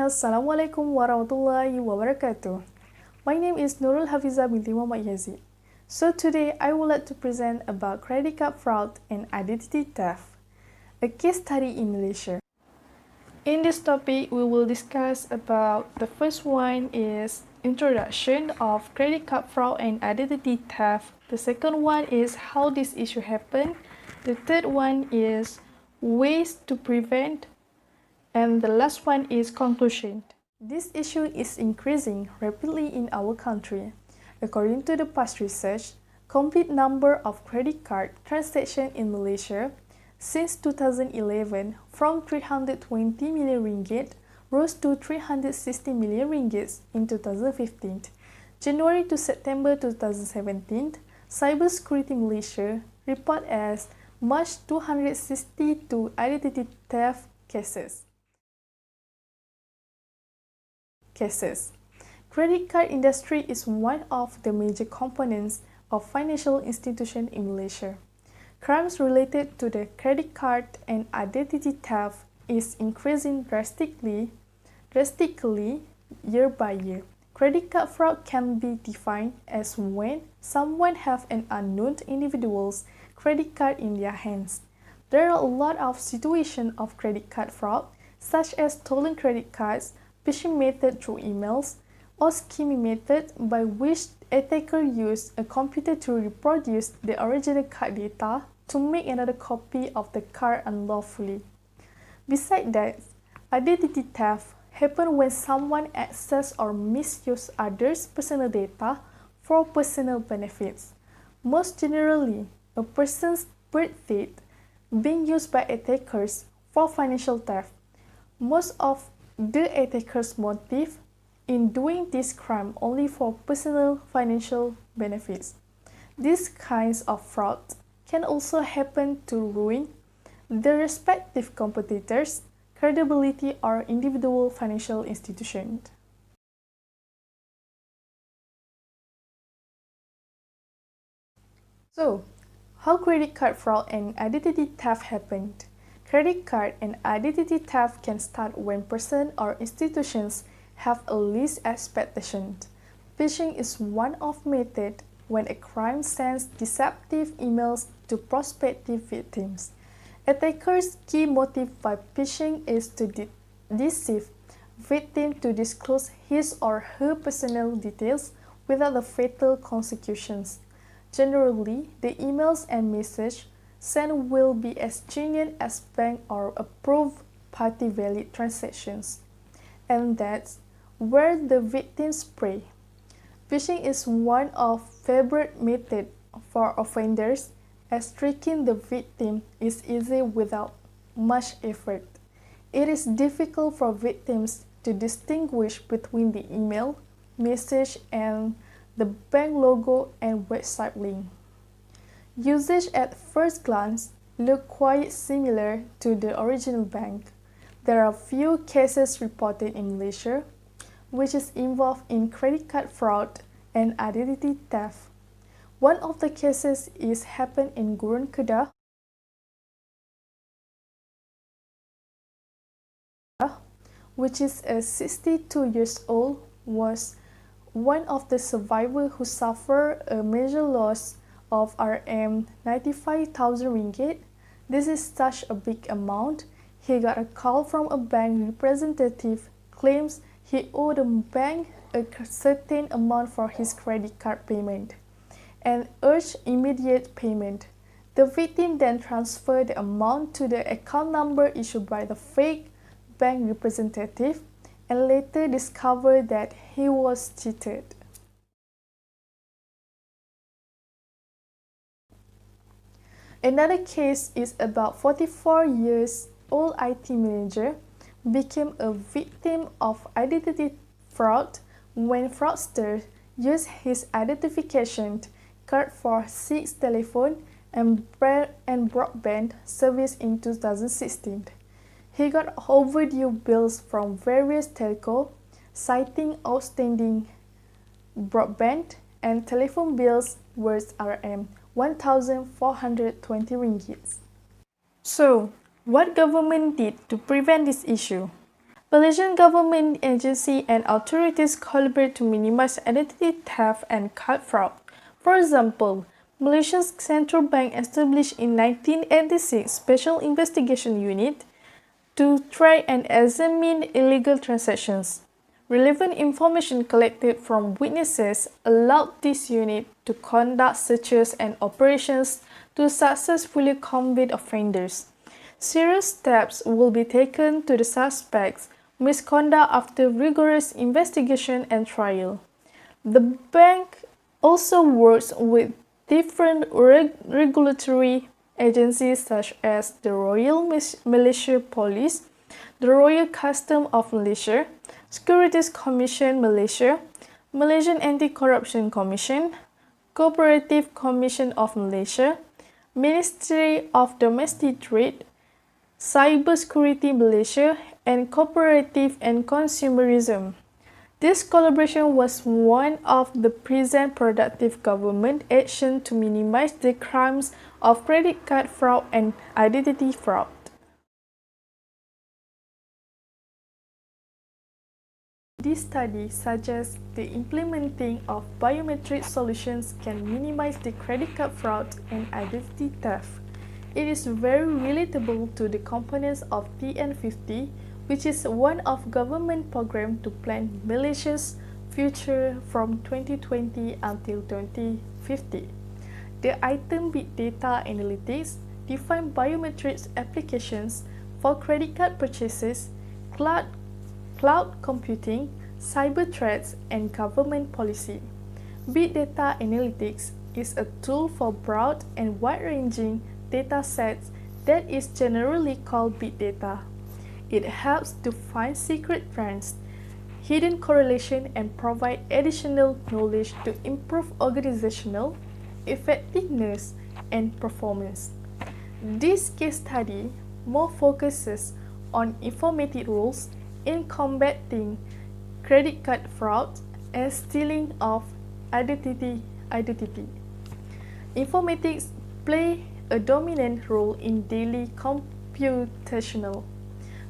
Assalamualaikum warahmatullahi wabarakatuh. My name is Nurul Hafiza binti Muhammad Yazid. So today I would like to present about credit card fraud and identity theft, a case study in Malaysia. In this topic, we will discuss about the first one is introduction of credit card fraud and identity theft. The second one is how this issue happened. The third one is ways to prevent. And the last one is conclusion. This issue is increasing rapidly in our country. According to the past research, complete number of credit card transactions in Malaysia since 2011 from 320 million ringgit rose to 360 million ringgit in 2015. January to September 2017, Cybersecurity Malaysia report as much 262 identity theft cases. Credit card industry is one of the major components of financial institutions in Malaysia. Crimes related to the credit card and identity theft is increasing drastically year by year. Credit card fraud can be defined as when someone have an unknown individual's credit card in their hands. There are a lot of situations of credit card fraud, such as stolen credit cards, phishing method through emails, or skimming method by which attackers use a computer to reproduce the original card data to make another copy of the card unlawfully. Besides that, identity theft happens when someone accesses or misuses others' personal data for personal benefits. Most generally, a person's birth date being used by attackers for financial theft. Most of the attacker's motive in doing this crime only for personal financial benefits. These kinds of fraud can also happen to ruin the respective competitors' credibility or individual financial institutions. So, how credit card fraud and identity theft happened? Credit card and identity theft can start when persons or institutions have a least expectation. Phishing is one of methods when a crime sends deceptive emails to prospective victims. Attackers' key motive by phishing is to deceive victim to disclose his or her personal details without the fatal consequences. Generally, the emails and messages sent will be as genuine as bank or approved party valid transactions. And that's where the victims prey. Phishing is one of favorite methods for offenders, as tricking the victim is easy without much effort. It is difficult for victims to distinguish between the email, message, and the bank logo and website link. Usage at first glance look quite similar to the original bank. There are few cases reported in Malaysia, which is involved in credit card fraud and identity theft. One of the cases is happened in Gurun Kedah, which is a 62 years old, was one of the survivors who suffered a major loss of Rm 95,000 ringgit. This is such a big amount. He got a call from a bank representative claims he owed the bank a certain amount for his credit card payment and urged immediate payment. The victim then transferred the amount to the account number issued by the fake bank representative and later discovered that he was cheated. Another case is about 44 years old IT manager became a victim of identity fraud when fraudsters used his identification card for 6 telephone and broadband service in 2016. He got overdue bills from various telco, citing outstanding broadband and telephone bills worth Rm 1,420 ringgit. So, what government did to prevent this issue? Malaysian government agencies and authorities collaborate to minimize identity theft and card fraud. For example, Malaysia's central bank established in 1986 Special Investigation Unit to track and examine illegal transactions. Relevant information collected from witnesses allowed this unit to conduct searches and operations to successfully convict offenders. Serious steps will be taken to the suspects' misconduct after rigorous investigation and trial. The bank also works with different regulatory agencies such as the Royal Malaysia Police, the Royal Custom of Malaysia, Securities Commission Malaysia, Malaysian Anti-Corruption Commission, Cooperative Commission of Malaysia, Ministry of Domestic Trade, Cybersecurity Malaysia, and Cooperative and Consumerism. This collaboration was one of the present productive government action to minimize the crimes of credit card fraud and identity fraud. This study suggests the implementing of biometric solutions can minimize the credit card fraud and identity theft. It is very relatable to the components of TN50, which is one of government program to plan Malaysia's future from 2020 until 2050. The item Big Data Analytics define biometrics applications for credit card purchases, cloud computing, cyber threats, and government policy. Big Data Analytics is a tool for broad and wide-ranging data sets that is generally called big data. It helps to find secret trends, hidden correlation, and provide additional knowledge to improve organizational effectiveness and performance. This case study more focuses on informative rules in combating credit card fraud and stealing of identity. Informatics play a dominant role in daily computational,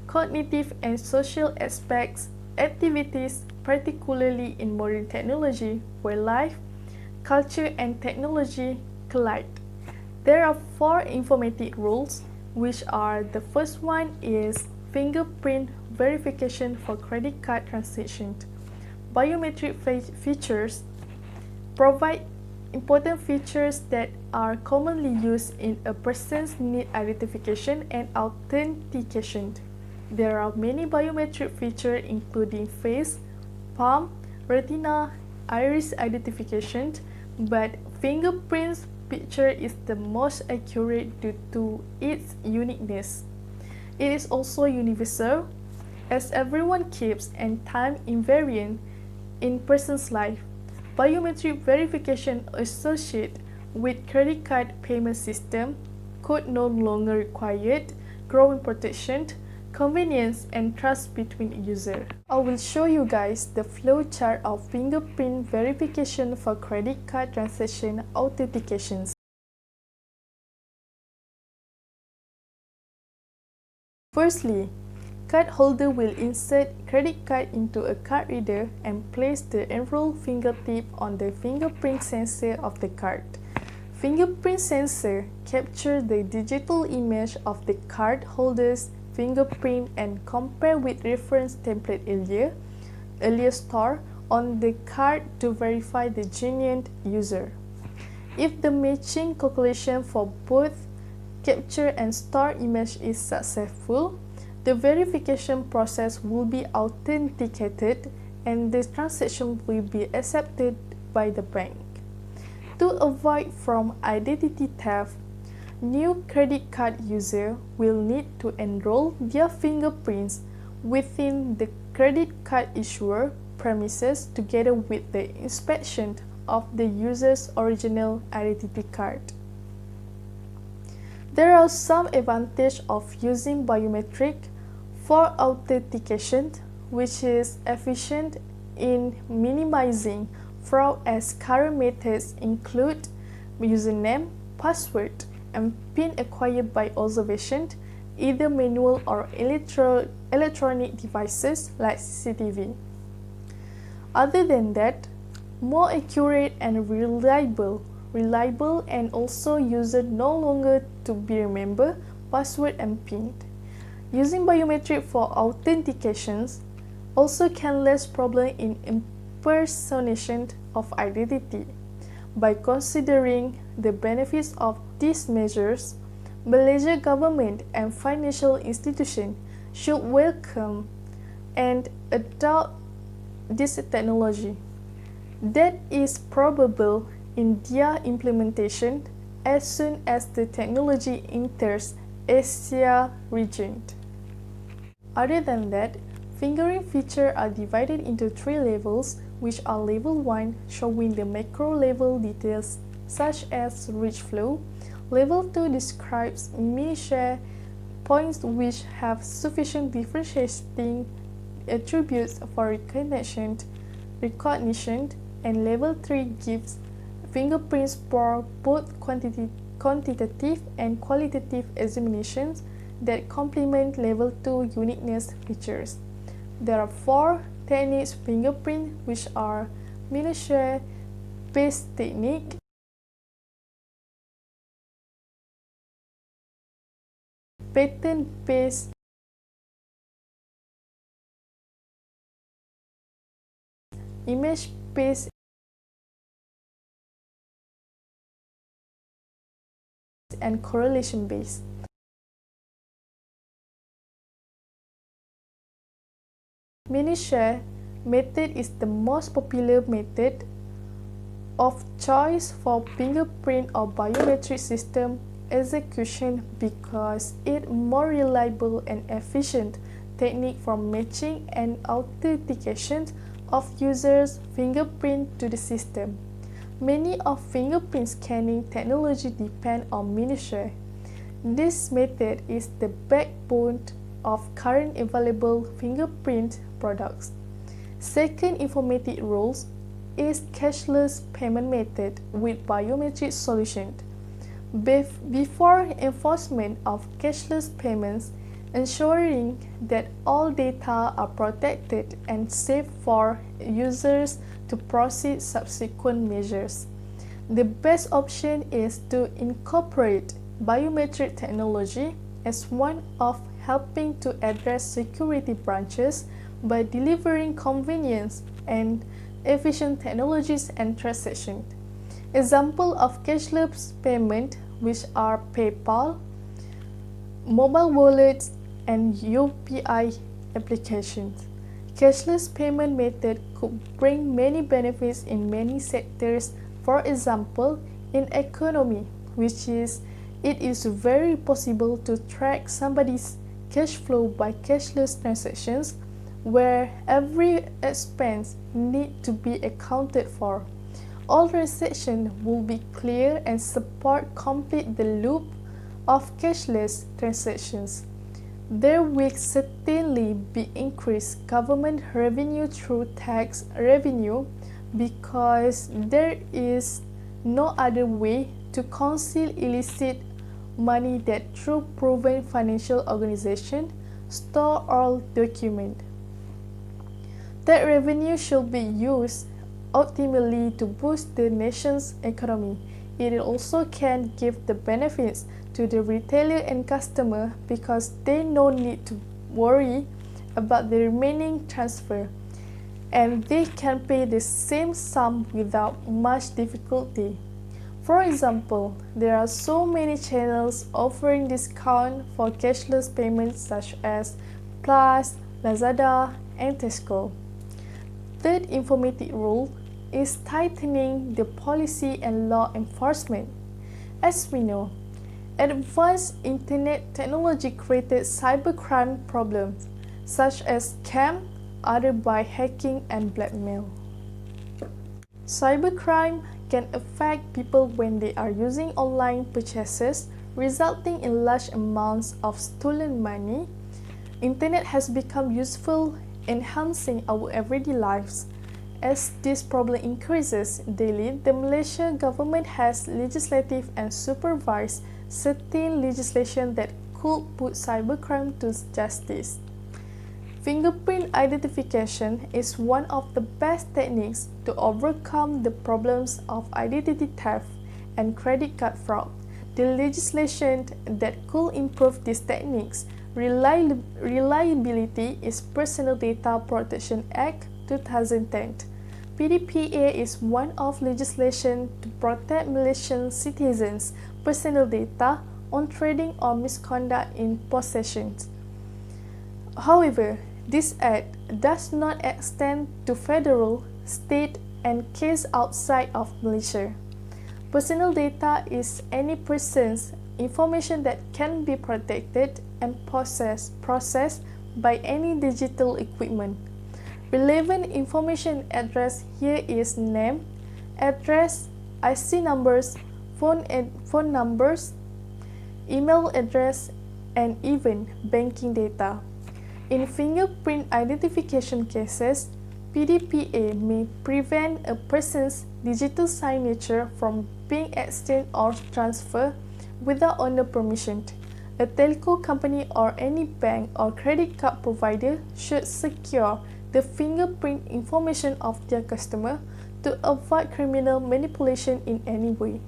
cognitive, and social activities, particularly in modern technology where life, culture, and technology collide. There are 4 informatic rules, which are: the first one is fingerprint verification for credit card transactions. Biometric features provide important features that are commonly used in a person's need identification and authentication. There are many biometric features including face, palm, retina, iris identification, but fingerprints picture is the most accurate due to its uniqueness. It is also universal, as everyone keeps and time invariant in person's life. Biometric verification associated with credit card payment system could no longer required, growing protection, convenience, and trust between users. I will show you guys the flow chart of fingerprint verification for credit card transaction authentications. Firstly, cardholder will insert credit card into a card reader and place the enrolled fingertip on the fingerprint sensor of the card. Fingerprint sensor captures the digital image of the cardholder's fingerprint and compare with reference template earlier stored on the card to verify the genuine user. If the matching calculation for both capture and store image is successful, the verification process will be authenticated and the transaction will be accepted by the bank. To avoid from identity theft, new credit card users will need to enroll their fingerprints within the credit card issuer premises together with the inspection of the user's original identity card. There are some advantages of using biometric for authentication, which is efficient in minimizing fraud as current methods include username, password, and PIN acquired by observation, either manual or electronic devices like CCTV. Other than that, more accurate and reliable and also user no longer to be remember password and PIN. Using biometric for authentications also can less problem in impersonation of identity. By considering the benefits of these measures, Malaysia government and financial institutions should welcome and adopt this technology. That is probable in their implementation as soon as the technology enters Asia region. Other than that, fingering features are divided into 3 levels, which are Level 1 showing the macro level details such as reach flow. Level 2 describes minutiae points which have sufficient differentiating attributes for recognition, and Level 3 gives fingerprints for both quantitative and qualitative examinations that complement Level 2 uniqueness features. There are 4 techniques fingerprint, which are minutiae based technique, pattern based, image based, and correlation based. Minutiae method is the most popular method of choice for fingerprint or biometric system execution because it more reliable and efficient technique for matching and authentication of users' fingerprint to the system. Many of fingerprint scanning technology depend on minutiae. This method is the backbone of current available fingerprint products. Second informative rules is cashless payment method with biometric solution. Before enforcement of cashless payments, ensuring that all data are protected and safe for users to proceed subsequent measures. The best option is to incorporate biometric technology as one of helping to address security branches by delivering convenience and efficient technologies and transactions. Examples of cashless payment, which are PayPal, mobile wallets, and UPI applications. Cashless payment method could bring many benefits in many sectors. For example, in economy, it is very possible to track somebody's cash flow by cashless transactions, where every expense need to be accounted for. All transactions will be clear and support complete the loop of cashless transactions. There will certainly be increased government revenue through tax revenue because there is no other way to conceal illicit money that through proven financial organization store or document. That revenue should be used ultimately to boost the nation's economy. It also can give the benefits to the retailer and customer because they no need to worry about the remaining transfer, and they can pay the same sum without much difficulty. For example, there are so many channels offering discount for cashless payments such as Plus, Lazada, and Tesco. Third informative rule is tightening the policy and law enforcement. As we know, advanced internet technology created cybercrime problems such as scam, other by hacking and blackmail. Cybercrime can affect people when they are using online purchases, resulting in large amounts of stolen money. Internet has become useful, enhancing our everyday lives. As this problem increases daily, the Malaysian government has legislative and supervised certain legislation that could put cybercrime to justice. Fingerprint identification is one of the best techniques to overcome the problems of identity theft and credit card fraud. The legislation that could improve these techniques' reliability is Personal Data Protection Act 2010. PDPA is one of legislation to protect Malaysian citizens' personal data on trading or misconduct in possession. However, this act does not extend to federal, state, and cases outside of Malaysia. Personal data is any person's information that can be protected and processed by any digital equipment. Relevant information address here is name, address, IC numbers, phone numbers, email address, and even banking data. In fingerprint identification cases, PDPA may prevent a person's digital signature from being exchanged or transferred without owner permission. A telco company or any bank or credit card provider should secure the fingerprint information of their customer to avoid criminal manipulation in any way.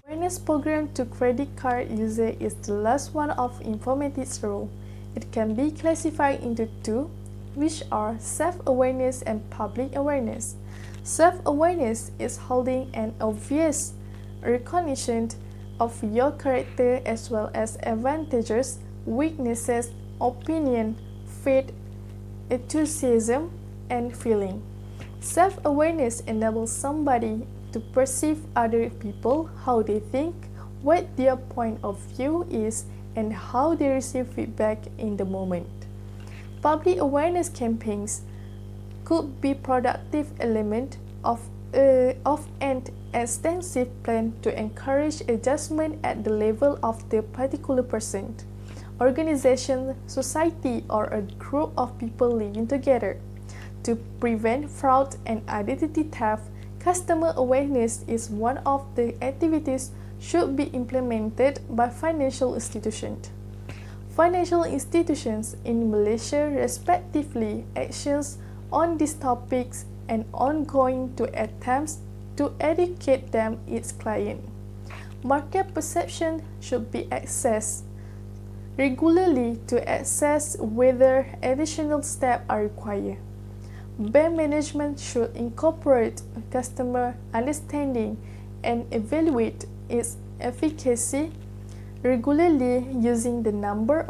Awareness program to credit card user is the last one of informatics role. It can be classified into two, which are self-awareness and public awareness. Self-awareness is holding an obvious recognition of your character as well as advantages, weaknesses, opinion, faith, enthusiasm, and feeling. Self-awareness enables somebody to perceive other people, how they think, what their point of view is, and how they receive feedback in the moment. Public awareness campaigns could be productive element of an extensive plan to encourage adjustment at the level of the particular person, organization, society, or a group of people living together. To prevent fraud and identity theft, customer awareness is one of the activities should be implemented by financial institutions. Financial institutions in Malaysia respectively actions on these topics and ongoing to attempts to educate them its client. Market perception should be assessed regularly to assess whether additional steps are required. Bank management should incorporate customer understanding and evaluate its efficacy regularly using the number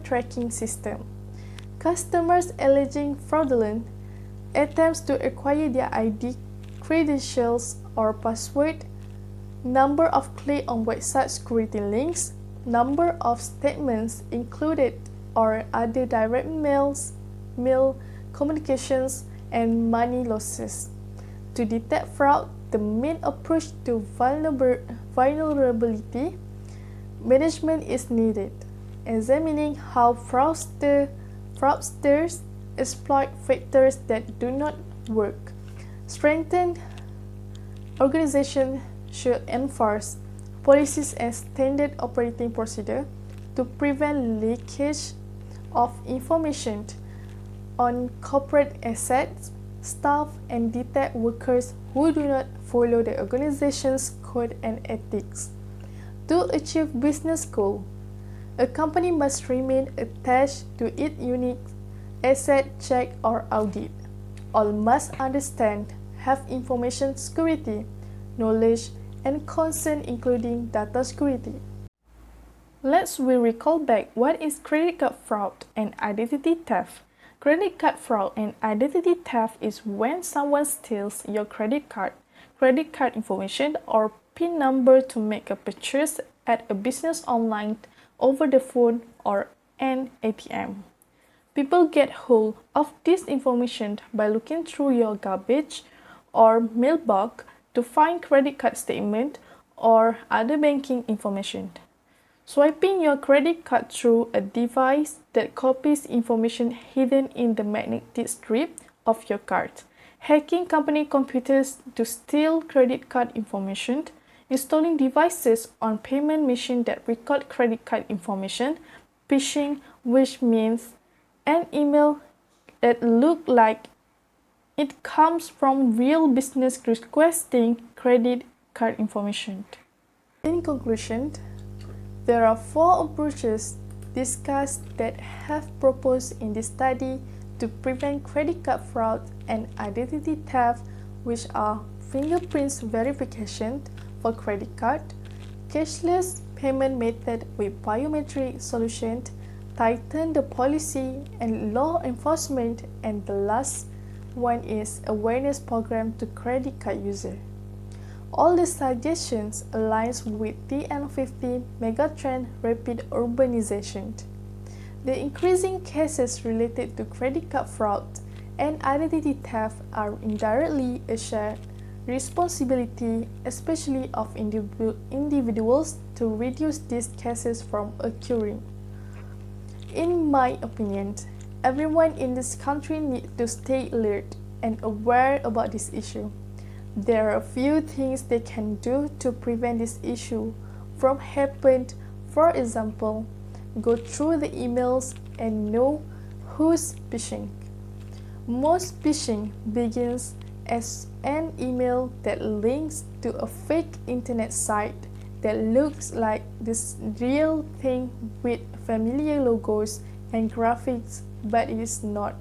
tracking system. Customers alleging fraudulent attempts to acquire their ID, credentials, or password, number of clicks on website security links, number of statements included or other direct mail communications, and money losses. To detect fraud, the main approach to vulnerability management is needed, examining how fraudsters exploit factors that do not work. Strengthened organization should enforce policies and standard operating procedure to prevent leakage of information on corporate assets, staff, and detect workers who do not follow the organization's code and ethics. To achieve business goal, a company must remain attached to its unique asset check or audit. All must understand, have information security, knowledge, and concern including data security. Let's recall back what is credit card fraud and identity theft. Credit card fraud and identity theft is when someone steals your credit card information, or PIN number to make a purchase at a business online, over the phone, or an ATM. People get hold of this information by looking through your garbage or mailbox to find credit card statement or other banking information. Swiping your credit card through a device that copies information hidden in the magnetic strip of your card. Hacking company computers to steal credit card information installing devices on payment machine that record credit card information, phishing, which means an email that look like it comes from real business requesting credit card information. In conclusion, there are 4 approaches discussed that have proposed in this study to prevent credit card fraud and identity theft, which are fingerprints verification for credit card, cashless payment method with biometric solution, tighten the policy and law enforcement, and the last one is awareness program to credit card user. All the suggestions aligns with TN50 megatrend rapid urbanization. The increasing cases related to credit card fraud and identity theft are indirectly a shared responsibility, especially of individuals, to reduce these cases from occurring. In my opinion, everyone in this country needs to stay alert and aware about this issue. There are a few things they can do to prevent this issue from happening. For example, go through the emails and know who's phishing. Most phishing begins as an email that links to a fake internet site that looks like this real thing with familiar logos and graphics, but it is not.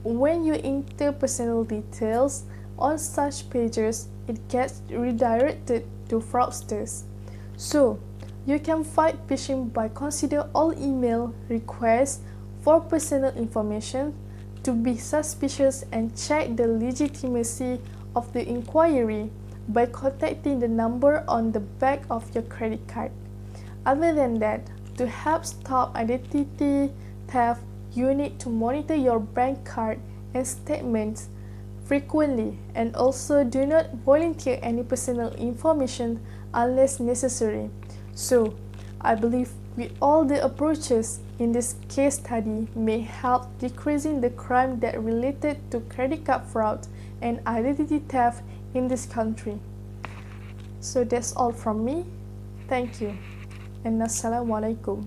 When you enter personal details on such pages, it gets redirected to fraudsters. So, you can fight phishing by consider all email requests for personal information to be suspicious and check the legitimacy of the inquiry by contacting the number on the back of your credit card. Other than that, to help stop identity theft, you need to monitor your bank card and statements frequently, and also do not volunteer any personal information unless necessary. So, I believe with all the approaches in this case study may help decreasing the crime that related to credit card fraud and identity theft in this country. So that's all from me. Thank you, and Assalamualaikum.